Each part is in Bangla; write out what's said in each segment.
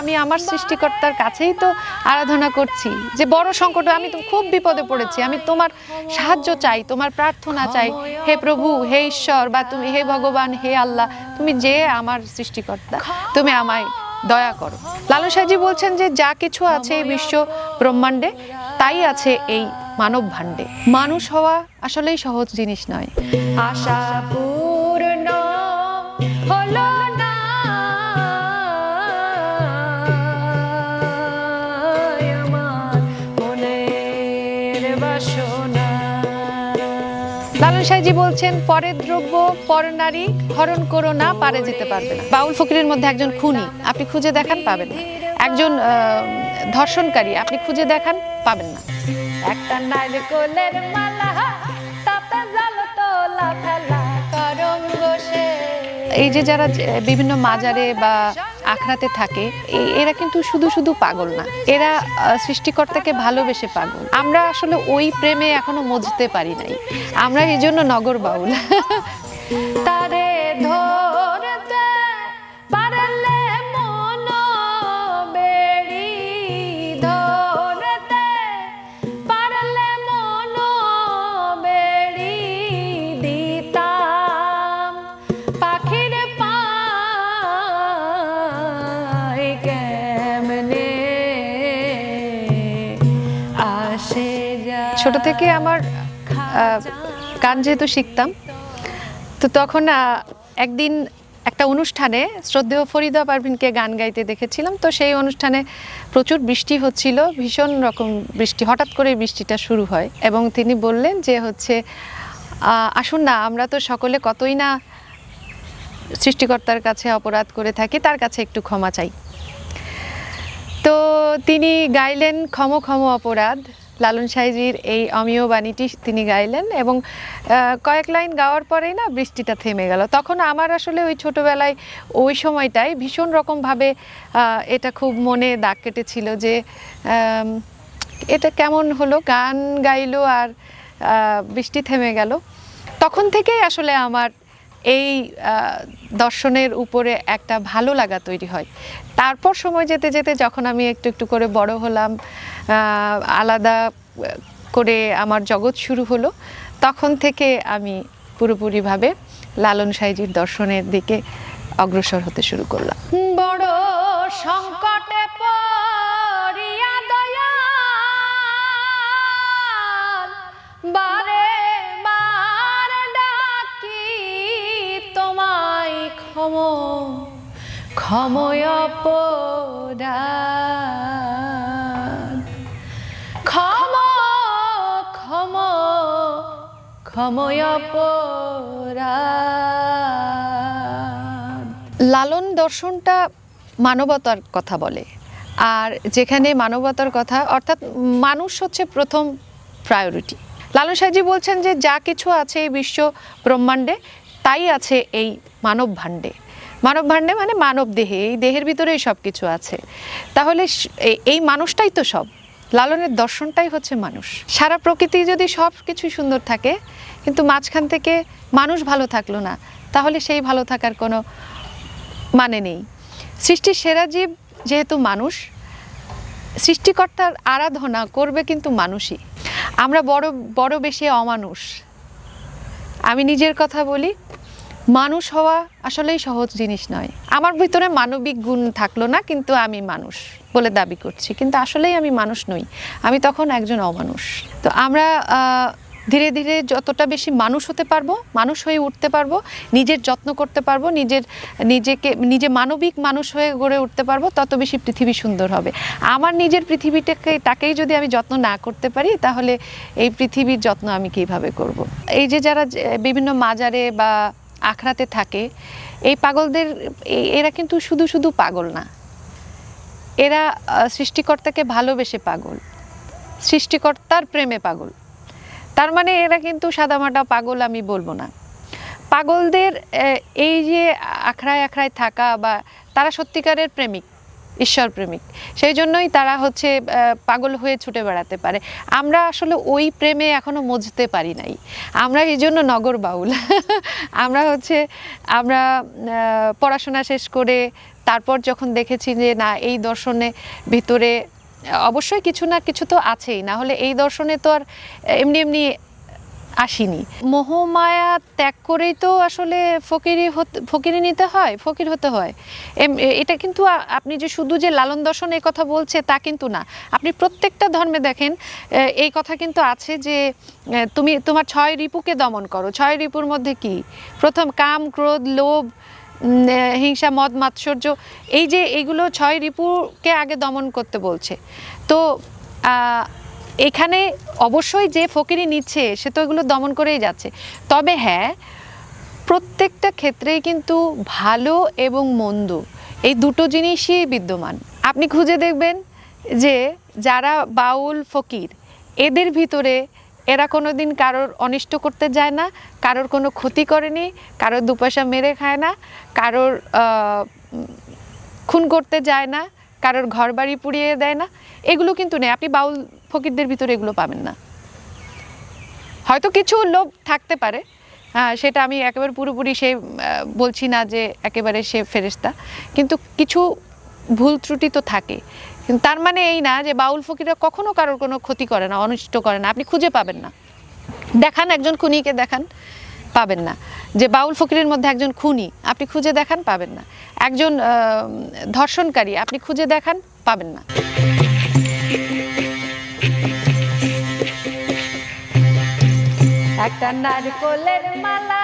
আমি আমার সৃষ্টিকর্তার কাছেই তো আরাধনা করছি যে বড় সংকট, আমি তো খুব বিপদে পড়েছি, আমি তোমার সাহায্য চাই, তোমার প্রার্থনা চাই, হে প্রভু, হে ঈশ্বর, বা তুমি হে ভগবান, হে আল্লাহ, তুমি যে আমার সৃষ্টিকর্তা, তুমি আমায় দয়া করো। লালন সাঁইজি বলছেন যে যা কিছু আছে এই বিশ্ব ব্রহ্মাণ্ডে তাই আছে এই মানব ভাণ্ডে। মানুষ হওয়া আসলেই সহজ জিনিস নয়। আশা পূর্ণ হলো না আমার মনের বাসনা। লালন সাঁইজি বলছেন, পরের দ্রব্য পর নারী হরণ করো না, পারে যেতে পারবে না। বাউল ফকিরের মধ্যে একজন খুনি আপনি খুঁজে দেখান, পাবেন না। একজন ধর্ষণকারী আপনি খুঁজে দেখান, পাবেন না। একটা নারকেলের মালা তাতে জ্বালতলা ফেলা করম বসে। এই যে যারা বিভিন্ন মাজারে বা আখড়াতে থাকে, এরা কিন্তু শুধু শুধু পাগল না, এরা সৃষ্টিকর্তাকে ভালোবেসে পাগল। আমরা আসলে ওই প্রেমে এখনো মজতে পারি নাই, আমরা এই জন্য নগর বাউল। তারে ধরতে পারলে মন বেড়ি, ধরতে পারলে মন বেড়ি দিতাম পাখির পায় কেমনে আসে যা। ছোট থেকে আমার গান যেহেতু শিখতাম, তো তখন একদিন একটা অনুষ্ঠানে শ্রদ্ধেয় ফরিদা পারভিনকে গান গাইতে দেখেছিলাম। তো সেই অনুষ্ঠানে প্রচুর বৃষ্টি হচ্ছিল, ভীষণ রকম বৃষ্টি, হঠাৎ করে বৃষ্টিটা শুরু হয় এবং তিনি বললেন যে আসুন না, আমরা তো সকলে কতই না সৃষ্টিকর্তার কাছে অপরাধ করে থাকি, তার কাছে একটু ক্ষমা চাই। তো তিনি গাইলেন ক্ষম ক্ষম অপরাধ, লালন সাঁইজির এই অমিয় বাণীটি তিনি গাইলেন এবং কয়েক লাইন গাওয়ার পরেই না বৃষ্টিটা থেমে গেল। তখন আমার আসলে ওই ছোটোবেলায় ওই সময়টায় ভীষণ রকমভাবে এটা খুব মনে দাগ কেটেছিল যে এটা কেমন হলো, গান গাইলো আর বৃষ্টি থেমে গেল। তখন থেকেই আসলে আমার এই দর্শনের উপরে একটা ভালো লাগা তৈরি হয়। তারপর সময় যেতে যেতে যখন আমি একটু একটু করে বড় হলাম, আলাদা করে আমার জগৎ শুরু হলো, তখন থেকে আমি পুরোপুরিভাবে লালন সাঁইজির দর্শনের দিকে অগ্রসর হতে শুরু করলাম। বড় সংকটে পড়িয়া দয়াল বারে বার ডাকি তোমায় ক্ষম ক্ষময় অপরাধ, ক্ষম ক্ষম ক্ষময় অপরাধ। লালন দর্শনটা মানবতার কথা বলে, আর যেখানে মানবতার কথা, অর্থাৎ মানুষ হচ্ছে প্রথম প্রায়োরিটি। লালন সাঁইজি বলছেন যে যা কিছু আছে এই বিশ্ব ব্রহ্মাণ্ডে তাই আছে এই মানব ভাণ্ডে। মানব ভাণ্ডে মানে মানব দেহে, এই দেহের ভিতরেই সব কিছু আছে। তাহলে এই মানুষটাই তো সব, লালনের দর্শনটাই হচ্ছে মানুষ। সারা প্রকৃতি যদি সব কিছু সুন্দর থাকে কিন্তু মাঝখান থেকে মানুষ ভালো থাকলো না, তাহলে সেই ভালো থাকার কোনো মানে নেই। সৃষ্টির সেরা জীব যেহেতু মানুষ, সৃষ্টিকর্তার আরাধনা করবে কিন্তু মানুষই। আমরা বড় বড় বেশি অমানুষ। আমি নিজের কথা বলি, মানুষ হওয়া আসলেই সহজ জিনিস নয়। আমার ভিতরে মানবিক গুণ থাকলো না, কিন্তু আমি মানুষ বলে দাবি করছি, কিন্তু আসলেই আমি মানুষ নই, আমি তখন একজন অমানুষ। তো আমরা ধীরে ধীরে যতটা বেশি মানুষ হতে পারবো, মানুষ হয়ে উঠতে পারবো, নিজের যত্ন করতে পারবো, নিজে মানবিক মানুষ হয়ে গড়ে উঠতে পারবো, তত বেশি পৃথিবী সুন্দর হবে। আমার নিজের তাকেই যদি আমি যত্ন না করতে পারি, তাহলে এই পৃথিবীর যত্ন আমি কিভাবে করব। এই যে যারা বিভিন্ন মাজারে বা আখড়াতে থাকে, এই পাগলদের, এরা কিন্তু শুধু শুধু পাগল না, এরা সৃষ্টিকর্তাকে ভালোবেসে পাগল, সৃষ্টিকর্তার প্রেমে পাগল। তার মানে এরা কিন্তু সাদামাটা পাগল আমি বলবো না। পাগলদের এই যে আখড়ায় আখড়ায় থাকা, বা তারা সত্যিকারের প্রেমিক, ঈশ্বর প্রেমিক, সেই জন্যই তারা হচ্ছে পাগল হয়ে ছুটে বেড়াতে পারে। আমরা আসলে ওই প্রেমে এখনো মজতে পারি নাই, আমরা এই জন্য নগর বাউল। আমরা পড়াশোনা শেষ করে তারপর যখন দেখেছি যে না, এই দর্শনে ভিতরে অবশ্যই কিছু না কিছু তো আছেই, না হলে এই দর্শনে তো আর এমনি এমনি আসিনি। মোহমায়া ত্যাগ করেই তো আসলে ফকিরি নিতে হয়, ফকির হতে হয়। এটা কিন্তু আপনি যে শুধু যে লালন দর্শন এই কথা বলছে তা কিন্তু না। আপনি প্রত্যেকটা ধর্মে দেখেন এই কথা কিন্তু আছে যে তুমি তোমার 6 রিপুকে দমন করো। 6 রিপুর মধ্যে কি? প্রথম কাম, ক্রোধ, লোভ, হিংসা, মদ, মাৎসর্য, এই যে এইগুলো 6 রিপুকে আগে দমন করতে বলছে। তো এখানে অবশ্যই যে ফকিরি নিচ্ছে সে তো এগুলো দমন করেই যাচ্ছে। তবে হ্যাঁ, প্রত্যেকটা ক্ষেত্রেই কিন্তু ভালো এবং মন্দ এই দুটো জিনিসই বিদ্যমান। আপনি খুঁজে দেখবেন যে যারা বাউল ফকির, এদের ভিতরে এরা কোনো দিন কারোর অনিষ্ট করতে যায় না, কারোর কোনো ক্ষতি করেনি, কারোর দুপয়সা মেরে খায় না, কারোর খুন করতে যায় না, কারোর ঘর বাড়ি পুড়িয়ে দেয় না, এগুলো কিন্তু নেই। আপনি বাউল ফকিরদের ভিতরে এগুলো পাবেন না। হয়তো কিছু লোভ থাকতে পারে, সেটা আমি একেবারে পুরোপুরি সে বলছি না যে একেবারে সে ফেরেশতা, কিন্তু কিছু ভুল ত্রুটি তো থাকে। কিন্তু তার মানে এই না যে বাউল ফকিররা কখনো কারোর কোনো ক্ষতি করে না, অনিষ্ট করে না। আপনি খুঁজে পাবেন না। দেখান, একজন খুনিকে দেখান, পাবেন না। যে বাউল ফকিরের মধ্যে একজন খুনি আপনি খুঁজে দেখান, পাবেন না। একজন ধর্ষণকারী আপনি খুঁজে দেখান, পাবেন না। একটা নারকোলের মালা,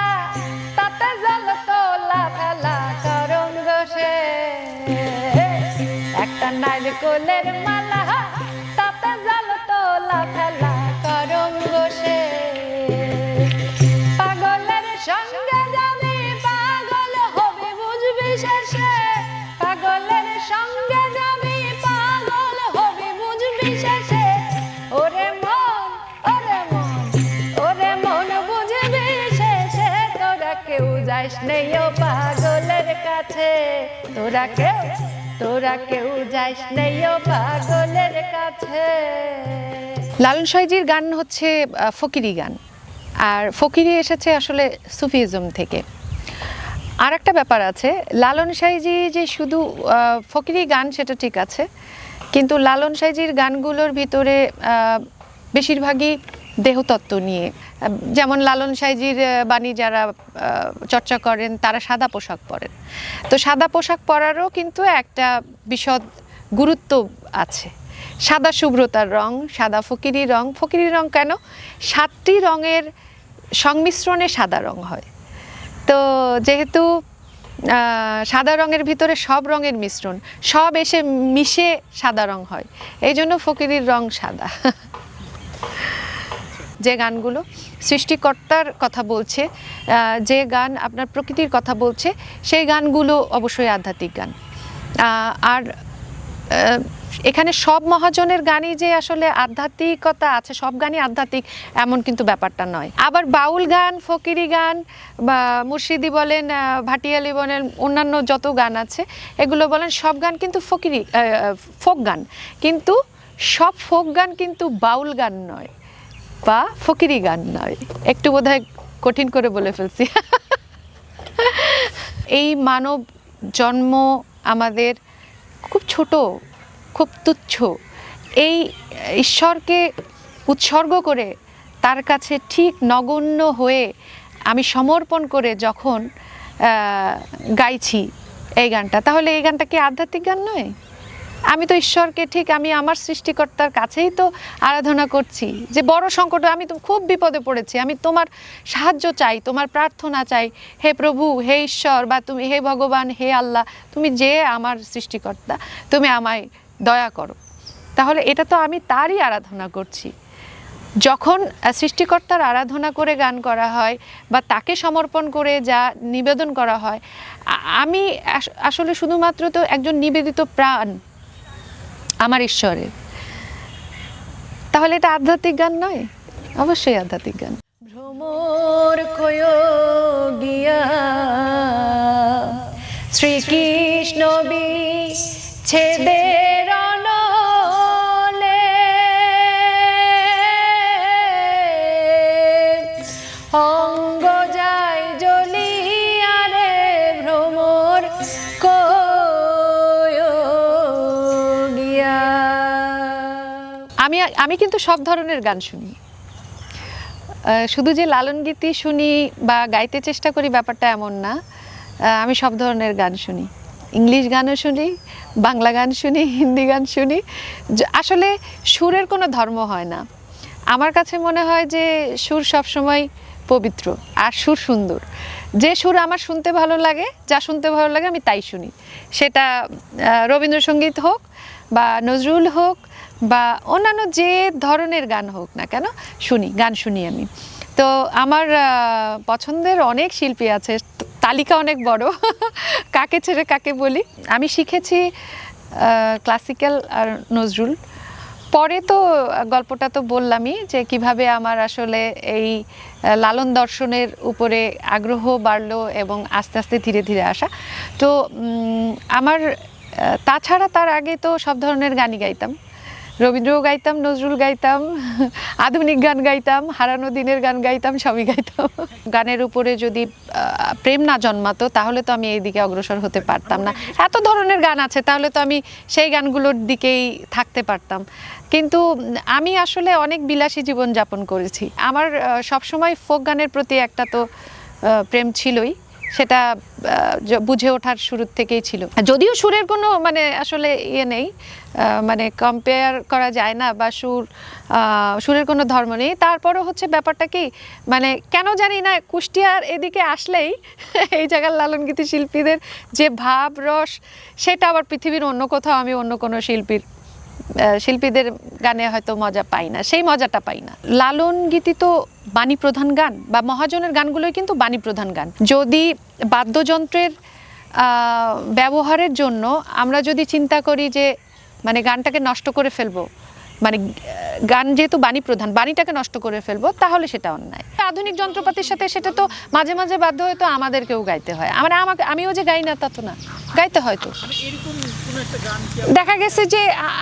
তাতে জল তোলা ফেলা করঙ্গ সে। একটা নারকোলের মালা, তাতে জল তোলা ফেলা করঙ্গ সে। পাগলের সঙ্গে যাবি, পাগল হবি বুঝবি শেষে। পাগলের সঙ্গে যাবি, পাগল হবি বুঝবি শেষে। ওরে মন, ওরে মন, ওরে মন বুঝবি শেষে। তোরা কেউ যাস নেই ও পাগলের কাছে, তোরা কেউ যাস নেই ও পাগলের কাছে। লালন সাঁইজির গান হচ্ছে ফকিরি গান, আর ফকিরি এসেছে আসলে সুফিজম থেকে। আর একটা ব্যাপার আছে, লালন সাঁইজি যে শুধু ফকিরি গান সেটা ঠিক আছে, কিন্তু লালন সাঁইজির গানগুলোর ভিতরে বেশিরভাগই দেহতত্ত্ব নিয়ে। যেমন লালন সাঁইজির বাণী যারা চর্চা করেন তারা সাদা পোশাক পরেন। তো সাদা পোশাক পরারও কিন্তু একটা বিশদ গুরুত্ব আছে। সাদা শুভ্রতার রং, সাদা ফকিরি রং। ফকিরি রং কেন? 7টি রঙের সংমিশ্রণে সাদা রং হয়। তো যেহেতু সাদা রঙের ভিতরে সব রঙের মিশ্রণ, সব এসে মিশে সাদা রং হয়, এই জন্য ফকিরির রং সাদা। যে গানগুলো সৃষ্টিকর্তার কথা বলছে, যে গান আপনার প্রকৃতির কথা বলছে, সেই গানগুলো অবশ্যই আধ্যাত্মিক গান। আর এখানে সব মহাজনের গানই যে আসলে আধ্যাত্মিকতা আছে, সব গানই আধ্যাত্মিক এমন কিন্তু ব্যাপারটা নয়। আবার বাউল গান, ফকিরি গান বা মুর্শিদি বলেন, ভাটিয়ালি বলেন, অন্যান্য যত গান আছে এগুলো বলেন, সব গান কিন্তু ফকিরি ফোক গান, কিন্তু সব ফোক গান কিন্তু বাউল গান নয় বা ফকিরি গান নয়। একটু বোধহয় কঠিন করে বলে ফেলছি। এই মানব জন্ম আমাদের খুব ছোট, খুব তুচ্ছ। এই ঈশ্বরকে উৎসর্গ করে তার কাছে ঠিক নগণ্য হয়ে আমি সমর্পণ করে যখন গাইছি এই গানটা, তাহলে এই গানটা কি আধ্যাত্মিক গান নয়? আমি তো ঈশ্বরকে ঠিক আমি আমার সৃষ্টিকর্তার কাছেই তো আরাধনা করছি যে বড় সংকট, আমি তো খুব বিপদে পড়েছি, আমি তোমার সাহায্য চাই, তোমার প্রার্থনা চাই, হে প্রভু, হে ঈশ্বর, বা তুমি হে ভগবান, হে আল্লাহ, তুমি যে আমার সৃষ্টিকর্তা, তুমি আমায় দয়া করো। তাহলে এটা তো আমি তারই আরাধনা করছি। যখন সৃষ্টিকর্তার আরাধনা করে গান করা হয় বা তাকে সমর্পণ করে যা নিবেদন করা হয়, আমি আসলে শুধুমাত্র তো একজন নিবেদিত প্রাণ আমার ঈশ্বরের। তাহলে এটা আধ্যাত্মিক গান নয়? অবশ্যই আধ্যাত্মিক গান। ভ্রমর কয় গিয়া শ্রীকৃষ্ণ বিচ্ছেদের অনলে, অঙ্গ যায় জ্বলিয়া রে ভ্রমর আমি কিন্তু সব ধরনের গান শুনি, শুধু যে লালন গীতি শুনি বা গাইতে চেষ্টা করি ব্যাপারটা এমন না। আমি সব ধরনের গান শুনি, ইংলিশ গানও শুনি, বাংলা গান শুনি, হিন্দি গান শুনি। আসলে সুরের কোনো ধর্ম হয় না। আমার কাছে মনে হয় যে সুর সবসময় পবিত্র, আর সুর সুন্দর। যে সুর আমার শুনতে ভালো লাগে, যা শুনতে ভালো লাগে আমি তাই শুনি। সেটা রবীন্দ্রসঙ্গীত হোক বা নজরুল হোক বা অন্যান্য যে ধরনের গান হোক না কেন, গান শুনি আমি। তো আমার পছন্দের অনেক শিল্পী আছে, তালিকা অনেক বড়। কাকে ছেড়ে কাকে বলি। আমি শিখেছি ক্লাসিক্যাল আর নজরুল। পরে তো গল্পটা তো বললামই যে কিভাবে আমার আসলে এই লালন দর্শনের উপরে আগ্রহ বাড়লো এবং আস্তে আস্তে ধীরে ধীরে আসা। তো আমার তাছাড়া তার আগে তো সব ধরনের গানই গাইতাম, রবীন্দ্রও গাইতাম, নজরুল গাইতাম, আধুনিক গান গাইতাম, হারানো দিনের গান গাইতাম, সবই গাইতাম। গানের উপরে যদি প্রেম না জন্মাতো তাহলে তো আমি এই দিকে অগ্রসর হতে পারতাম না। এত ধরনের গান আছে, তাহলে তো আমি সেই গানগুলোর দিকেই থাকতে পারতাম। কিন্তু আমি আসলে অনেক বিলাসী জীবন যাপন করেছি। আমার সবসময় ফোক গানের প্রতি একটা তো প্রেম ছিলই, সেটা বুঝে ওঠার শুরুর থেকেই ছিল। যদিও সুরের কোনো মানে আসলে ইয়ে নেই, মানে কম্পেয়ার করা যায় না, বা সুরের কোনো ধর্ম নেই। তারপরও হচ্ছে ব্যাপারটা কি, মানে কেন জানি না কুষ্টিয়ার এদিকে আসলেই এই জায়গার লালন গীতি শিল্পীদের যে ভাব রস, সেটা আবার পৃথিবীর অন্য কোথাও আমি অন্য কোনো শিল্পীদের গানে হয়তো মজা পাই না, সেই মজাটা পাই না। লালন গীতি তো বাণী প্রধান গান, বা মহাজনের গানগুলোই কিন্তু বাণী প্রধান গান। যদি বাদ্যযন্ত্রের ব্যবহারের জন্য আমরা যদি চিন্তা করি যে মানে গানটাকে নষ্ট করে ফেলবো, মানে গান যেহেতু বাণী প্রধান, বাণীটাকে নষ্ট করে ফেলবো, তাহলে সেটা অন্যায়। আধুনিক যন্ত্রপাতির সাথে সেটা তো মাঝে মাঝে বাধ্য হয়তো আমাদেরকেও গাইতে হয়। আমিও যে গাই না তা তো না, গাইতে হয়তো। দেখা গেছে যে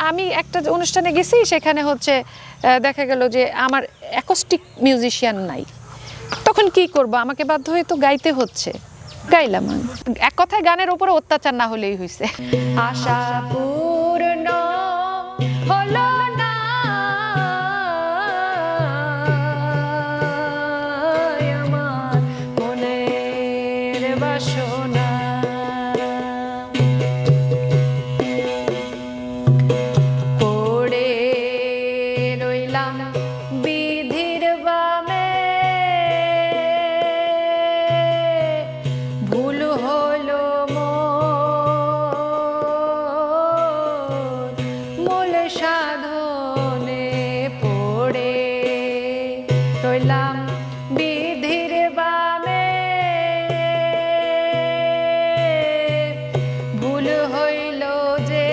আমি একটা অনুষ্ঠানে গেছি, সেখানে হচ্ছে দেখা গেল যে আমার অ্যাকোস্টিক মিউজিশিয়ান নাই, তখন কি করব, আমাকে বাধ্য হয়ে তো গাইতে হচ্ছে, গাইলাম। এক কথায় গানের উপরে অত্যাচার না হলেই হয়েছে। আশা পূর্ণ হলো না, আমার মনের বাসনা, পড়ে রইলাম বিধির বামে, ভুল হলো মূল সাধনে, পড়ে রইলাম বিধির বামে, ভুল হইল যে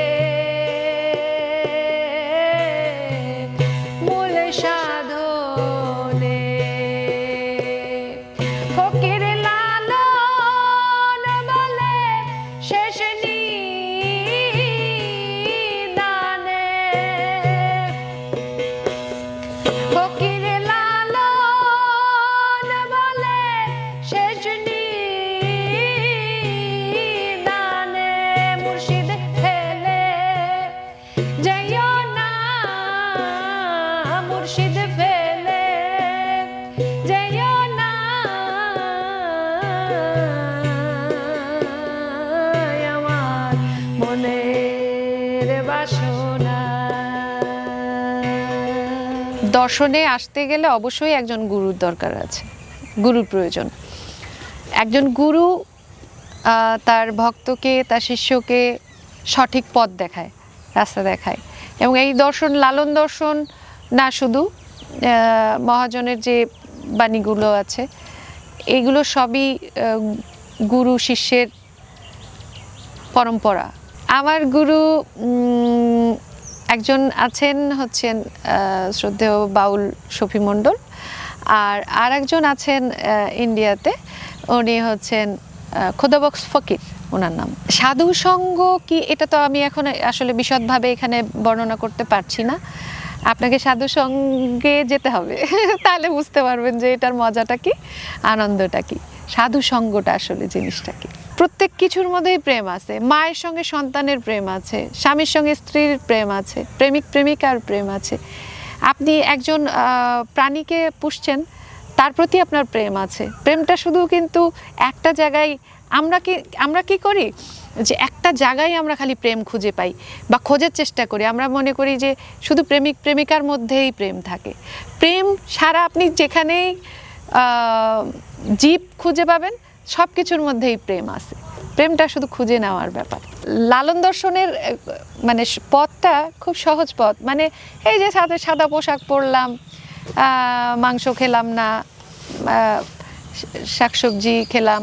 মূল সাধনে। ফকির লালন বলে শেষ নিদানে, ফকির লালন বলে শেষ নিদানে, মুর্শিদ ফেলে যাইও না, মুর্শিদ ফেলে যাইও না, আমার মনের বাসনা। দর্শনে আসতে গেলে অবশ্যই একজন গুরুর দরকার আছে, গুরুর প্রয়োজন। একজন গুরু তার ভক্তকে, তার শিষ্যকে সঠিক পথ দেখায়, রাস্তা দেখায়। এবং এই দর্শন, লালন দর্শন না শুধু, মহাজনের যে বাণীগুলো আছে, এগুলো সবই গুরু শিষ্যের পরম্পরা। আমার গুরু একজন আছেন, হচ্ছেন শ্রদ্ধেয় বাউল শফি মণ্ডল, আর একজন আছেন ইন্ডিয়াতে, উনি হচ্ছেন খোদাবক্স ফকির, ওনার নাম। সাধু সঙ্গ কি, এটা তো আমি এখন আসলে বিশদভাবে এখানে বর্ণনা করতে পারছি না। আপনাকে সাধু সঙ্গে যেতে হবে, তাহলে বুঝতে পারবেন যে এটার মজাটা কি, আনন্দটা কি, সাধু সঙ্গটা আসলে জিনিসটা কি। প্রত্যেক কিছুর মধ্যেই প্রেম আছে, মায়ের সঙ্গে সন্তানের প্রেম আছে, স্বামীর সঙ্গে স্ত্রীর প্রেম আছে, প্রেমিক প্রেমিকার প্রেম আছে, আপনি একজন প্রাণীকে পুষছেন, তার প্রতি আপনার প্রেম আছে। প্রেমটা শুধু কিন্তু একটা জায়গায়, আমরা কি করি যে একটা জায়গায় আমরা খালি প্রেম খুঁজে পাই বা খোঁজার চেষ্টা করি। আমরা মনে করি যে শুধু প্রেমিক প্রেমিকার মধ্যেই প্রেম থাকে। প্রেম সারা আপনি যেখানেই জীব খুঁজে পাবেন, সব কিছুর মধ্যেই প্রেম আছে। প্রেমটা শুধু খুঁজে নেওয়ার ব্যাপার। লালন দর্শনের মানে পথটা খুব সহজ পথ। মানে এই যে সাদা সাদা পোশাক পরলাম, মাংস খেলাম না, শাকসবজি খেলাম,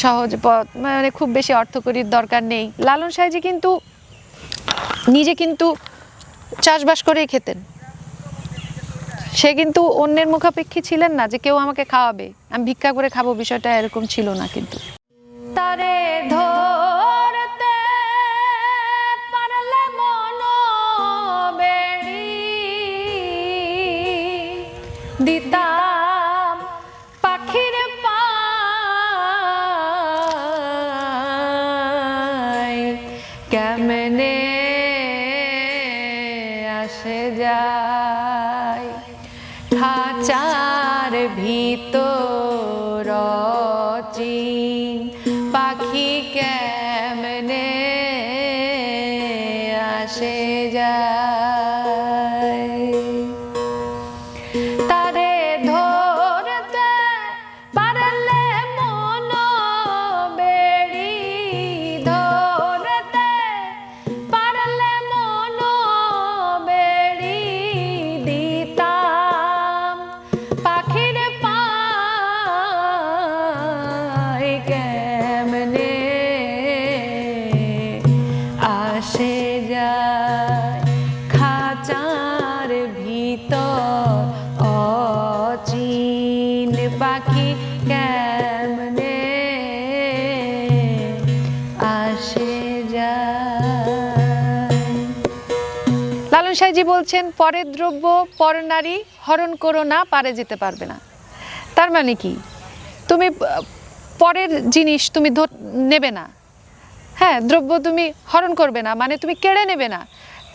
সহজ পথ, মানে খুব বেশি অর্থকরীর দরকার নেই। লালন সাহেবজি কিন্তু নিজে কিন্তু চাষবাস করেই খেতেন। সে কিন্তু অন্যের মুখাপেক্ষী ছিলেন না যে কেউ আমাকে খাওয়াবে, আমি ভিক্ষা করে খাবো, বিষয়টা এরকম ছিল না। কিন্তু তারে ধরতে পারলে মন বেড়ি দিতাম পাখির পায়, কেমনে আসে যায় খাঁচার ভিতর চিন পাখি, কেমনে আসে যায় তারে ধরতে পারলে মন বেড়ি, ধরতে পারলে মন বেড়ি দিতাম পাখির পায়, কেমনে আসে যায় খাঁচার ভিতর অচিন পাখি, কেমনে আসে যায়। লালন সাহেবজি বলছেন, পরের দ্রব্য পর নারী হরণ করো না, পারে যেতে পারবে না। তার মানে কি, তুমি পরের জিনিস তুমি নেবে না, হ্যাঁ, দ্রব্য তুমি হরণ করবে না, মানে তুমি কেড়ে নেবে না।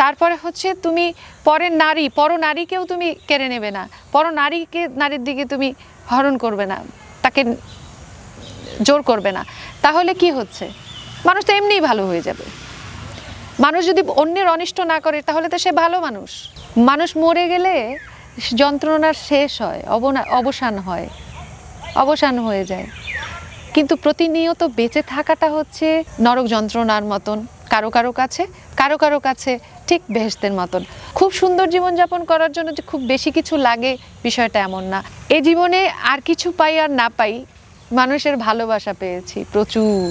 তারপরে হচ্ছে তুমি পরের নারী, পর নারীকেও তুমি কেড়ে নেবে না, পর নারীর দিকে তুমি হরণ করবে না, তাকে জোর করবে না। তাহলে কি হচ্ছে, মানুষ তো এমনিই ভালো হয়ে যাবে। মানুষ যদি অন্যের অনিষ্ট না করে তাহলে তো সে ভালো মানুষ। মানুষ মরে গেলে যন্ত্রণার শেষ হয়, অবসান হয়ে যায়। কিন্তু প্রতিনিয়ত বেঁচে থাকাটা হচ্ছে নরক যন্ত্রণার মতন কারো কারো কাছে ঠিক বেহেশতের মতন। খুব সুন্দর জীবনযাপন করার জন্য যে খুব বেশি কিছু লাগে, বিষয়টা এমন না। এই জীবনে আর কিছু পাই আর না পাই, মানুষের ভালোবাসা পেয়েছি প্রচুর,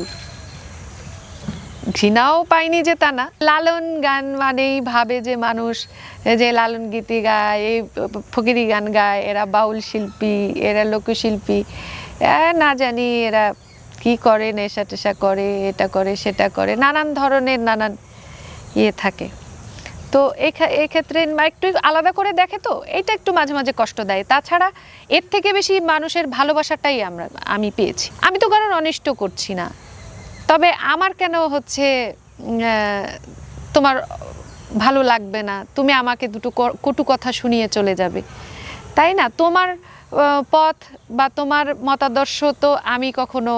ঘৃণাও পাইনি যে তা না। লালন গান মানেই ভাবে যে মানুষ যে লালন গীতি গায়, এই ফকিরি গান গায়, এরা বাউল শিল্পী, এরা লোকশিল্পী, না জানি এরা কি করে, নেশা টেশা করে, এটা করে সেটা করে, নানান ধরনের নানান ইয়ে থাকে। তো এই ক্ষেত্রে একটু আলাদা করে দেখে, তো এটা একটু মাঝে মাঝে কষ্ট দেয়। তাছাড়া এর থেকে বেশি মানুষের ভালোবাসাটাই আমি পেয়েছি। আমি তো কারণ অনিষ্ট করছি না, তবে আমার কেন হচ্ছে তোমার ভালো লাগবে না, তুমি আমাকে দুটো কটু কথা শুনিয়ে চলে যাবে, তাই না? তোমার পথ বা তোমার মতাদর্শ তো আমি কখনো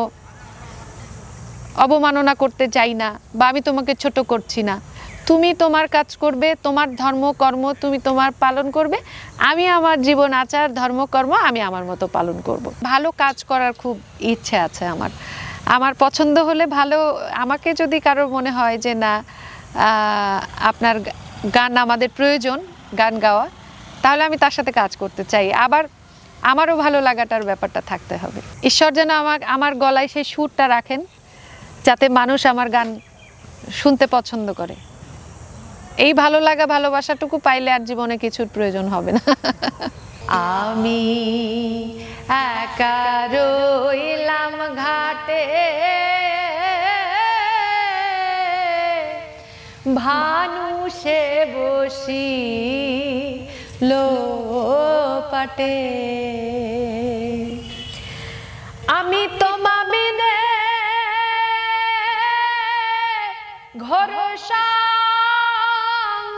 অবমাননা করতে চাই না, বা আমি তোমাকে ছোট করছি না। তুমি তোমার কাজ করবে, তোমার ধর্মকর্ম তুমি তোমার পালন করবে, আমি আমার জীবন আচার ধর্মকর্ম আমি আমার মতো পালন করব। ভালো কাজ করার খুব ইচ্ছে আছে আমার পছন্দ হলে ভালো। আমাকে যদি কারো মনে হয় যে না, আপনার গান আমাদের প্রয়োজন, গান গাওয়া, তাহলে আমি তার সাথে কাজ করতে চাই। আবার আমারও ভালো লাগাটার ব্যাপারটা থাকতে হবে। ঈশ্বর যেন আমার গলায় সেই সুরটা রাখেন, যাতে মানুষ আমার গান শুনতে পছন্দ করে। এই ভালো লাগা ভালোবাসাটুকু পাইলে আর জীবনে কিছুর প্রয়োজন হবে না। আমি একা রইলাম ঘাটে, ভানুষে বসি লোপাটে, আমি তোমা বিনে ঘোর সংকটে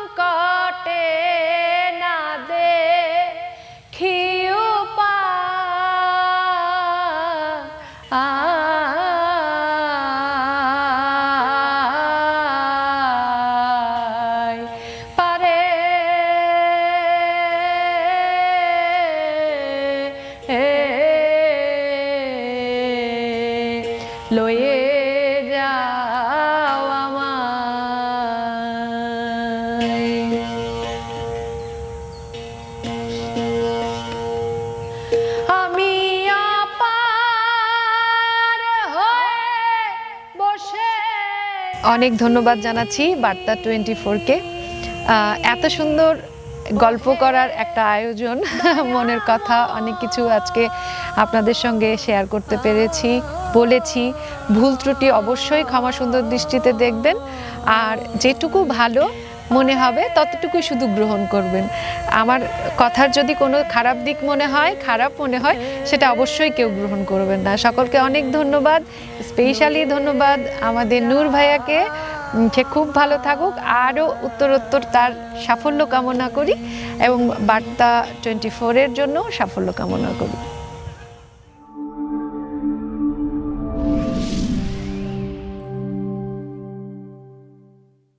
লয়ে যাও আমায়। আমি অপার হয়ে বসে। অনেক ধন্যবাদ জানাচ্ছি বার্তা 24-কে এত সুন্দর গল্প করার একটা আয়োজন, মনের কথা অনেক কিছু আজকে আপনাদের সঙ্গে শেয়ার করতে পেরেছি, বলেছি। ভুল ত্রুটি অবশ্যই ক্ষমা সুন্দর দৃষ্টিতে দেখবেন, আর যেটুকু ভালো মনে হবে ততটুকুই শুধু গ্রহণ করবেন। আমার কথার যদি কোনো খারাপ দিক মনে হয়, খারাপ মনে হয়, সেটা অবশ্যই কেউ গ্রহণ করবেন না। সকলকে অনেক ধন্যবাদ, স্পেশালি ধন্যবাদ আমাদের নূর ভাইয়াকে। সে খুব ভালো থাকুক, আরও উত্তরোত্তর তার সাফল্য কামনা করি এবং বার্তা 24-এর জন্য সাফল্য কামনা করি।